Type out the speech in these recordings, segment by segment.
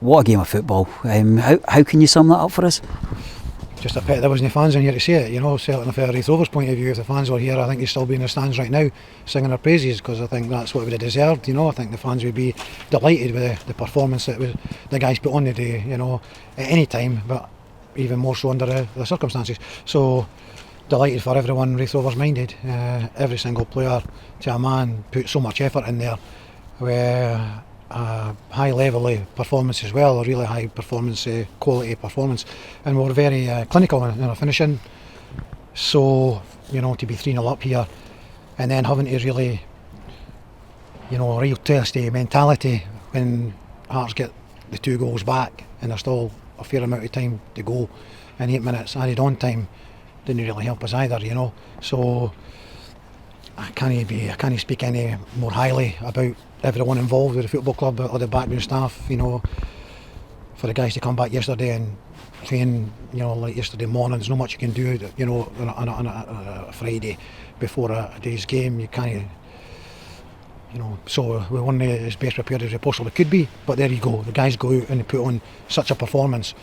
What a game of football. How can you sum that up for us? Just a pity there wasn't fans in here to see it, certainly from a Raith Rovers point of view. If the fans were here, I think they'd still be in the stands right now singing their praises, because I think that's what it would have deserved. I think the fans would be delighted with the performance that the guys put on the day, at any time, but even more so under the circumstances. So delighted for everyone Raith Rovers minded. Every single player to a man put so much effort in there, where high level performance as well, a really high performance, quality performance, and we're very clinical in our finishing. So to be 3-0 up here and then having to really real testy mentality when Hearts get the 2 goals back and there's still a fair amount of time to go, and 8 minutes added on time didn't really help us either, so I can't speak any more highly about everyone involved with the football club or the backroom staff. For the guys to come back yesterday and train, like yesterday morning, there's not much you can do, on a Friday before a day's game. You can't, so we weren't as best prepared as we possibly could be. But there you go, the guys go out and they put on such a performance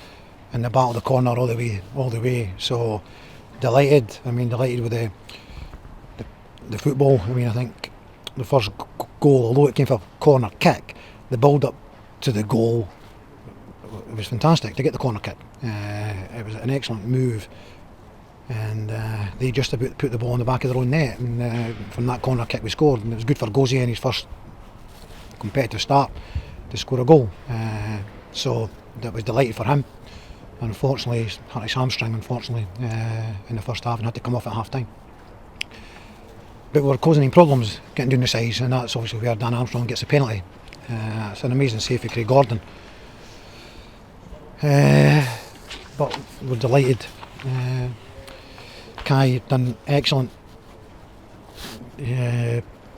and they battle the corner all the way. So delighted. Delighted with the football. I think the first goal, although it came from a corner kick, the build up to the goal, it was fantastic to get the corner kick. It was an excellent move, and they just about put the ball in the back of their own net, and from that corner kick we scored, and it was good for Gozie in his first competitive start to score a goal. So that was delighted for him. Unfortunately, he's hurt his hamstring in the first half and had to come off at half time. But we're causing him problems getting down the sides, and that's obviously where Dan Armstrong gets a penalty. It's an amazing save for Craig Gordon. But we're delighted. Kai done excellent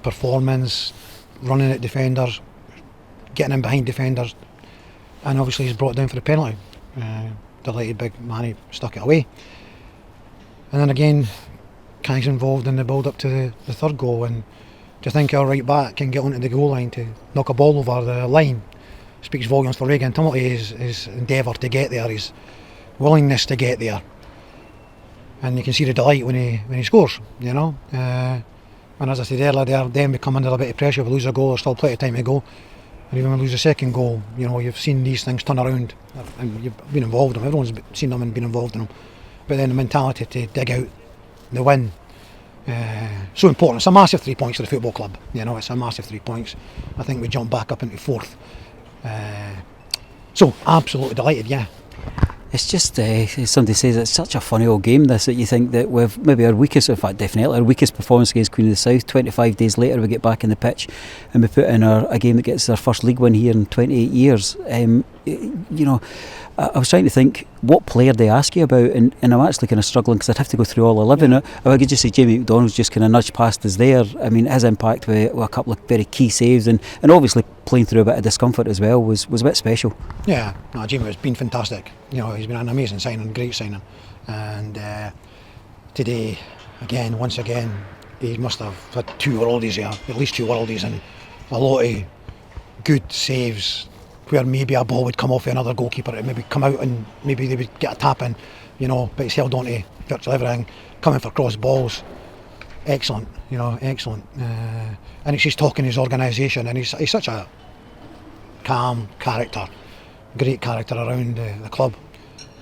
performance, running at defenders, getting in behind defenders, and obviously he's brought down for the penalty. Delighted big Manny stuck it away. And then again, Kai's involved in the build up to the third goal, and to think our right back can get onto the goal line to knock a ball over the line speaks volumes for Regan Tumilty, his endeavour to get there, his willingness to get there, and you can see the delight when he scores. And as I said earlier, then we come under a bit of pressure. We lose a goal, there's still plenty of time to go, and even when we lose a second goal, you've seen these things turn around, and you've been involved in them. Everyone's seen them and been involved in them, but then the mentality to dig out the win, so important. It's a massive 3 points for the football club. It's a massive 3 points. I think we jumped back up into 4th. So absolutely delighted, yeah. It's just, as somebody says, it's such a funny old game this, that you think that we've maybe our weakest, in fact definitely our weakest performance against Queen of the South. 25 days later we get back in the pitch and we put in a game that gets our first league win here in 28 years. I was trying to think what player they ask you about, and I'm actually kind of struggling because I'd have to go through all 11. Yeah. If I could just say Jamie McDonald's just kind of nudged past us there. His impact with a couple of very key saves and obviously playing through a bit of discomfort as well was a bit special. Yeah, no, Jamie has been fantastic. He's been an amazing signing, great signing, and today, once again, he must have had 2 worldies here, at least 2 worldies, and a lot of good saves, where maybe a ball would come off another goalkeeper, it maybe come out and maybe they would get a tap in, but he's held on to virtually everything, coming for cross balls. Excellent, excellent. And it's just talking his organisation, and he's such a calm character, great character around the club.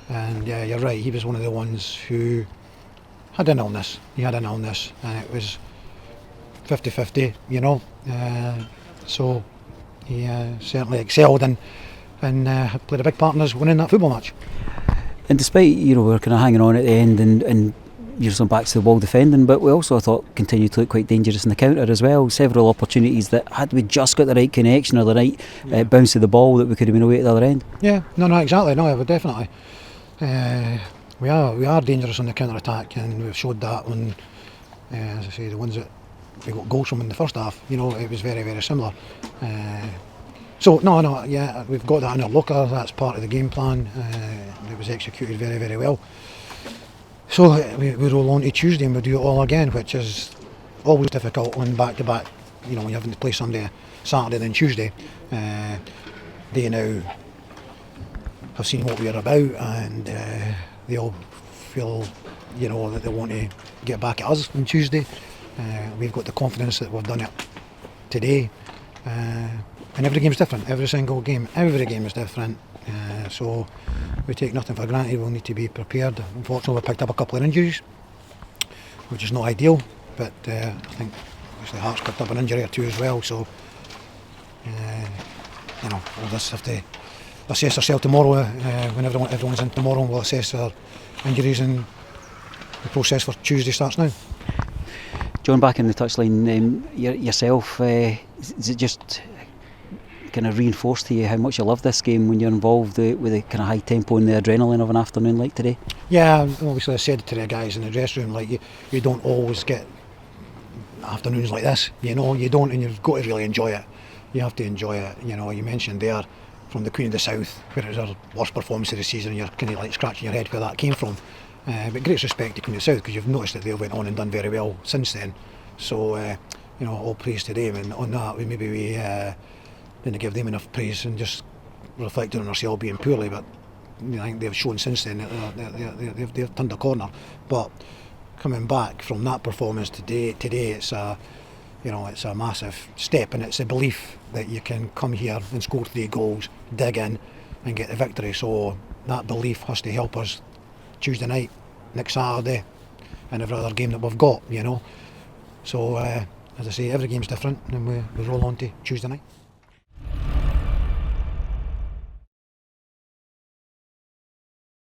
And yeah, you're right, he was one of the ones who had an illness. He had an illness, and it was 50-50, so he certainly excelled and played a big part in us winning that football match. And despite we were kind of hanging on at the end and you're some backs to the wall defending, but we also, I thought, continued to look quite dangerous in the counter as well. Several opportunities that had we just got the right connection or the right bounce of the ball, that we could have been away at the other end. Yeah, no, exactly. No, definitely. We are dangerous on the counter attack, and we've showed that on, as I say, the ones that we got goals from in the first half. It was very, very similar. So we've got that in our locker. That's part of the game plan. It was executed very, very well. So we roll on to Tuesday and we do it all again, which is always difficult on back to back. When you're having to play somebody Saturday then Tuesday. they now have seen what we're about, and they all feel, you know, that they want to get back at us on Tuesday. We've got the confidence that we've done it today, and every game's different. Every single game, every game is different. So we take nothing for granted. We'll need to be prepared. Unfortunately, we picked up a couple of injuries, which is not ideal. But I think obviously Hearts picked up an injury or two as well. So you know, we'll just have to assess ourselves tomorrow. When everyone's in tomorrow, we'll assess our injuries, and the process for Tuesday starts now. John, back in the touchline, yourself, is it just kind of reinforced to you how much you love this game when you're involved with the kind of high tempo and the adrenaline of an afternoon like today? Yeah, obviously I said to the guys in the dressing room, like, you don't always get afternoons like this, you know, you don't, and you've got to really enjoy it. You have to enjoy it. You know, you mentioned there from the Queen of the South, where it was our worst performance of the season, and you're kind of like scratching your head where that came from. But great respect to Queen of the South, because you've noticed that they went on and done very well since then. So, you know, all praise to them, and on that, we didn't give them enough praise and just reflected on ourselves being poorly. But you know, I think they've shown since then that they've turned a corner. But coming back from that performance today, it's a massive step, and it's a belief that you can come here and score 3 goals, dig in, and get the victory. So that belief has to help us Tuesday night, next Saturday, and every other game that we've got. You know, so as I say, every game's different, and we roll on to Tuesday night.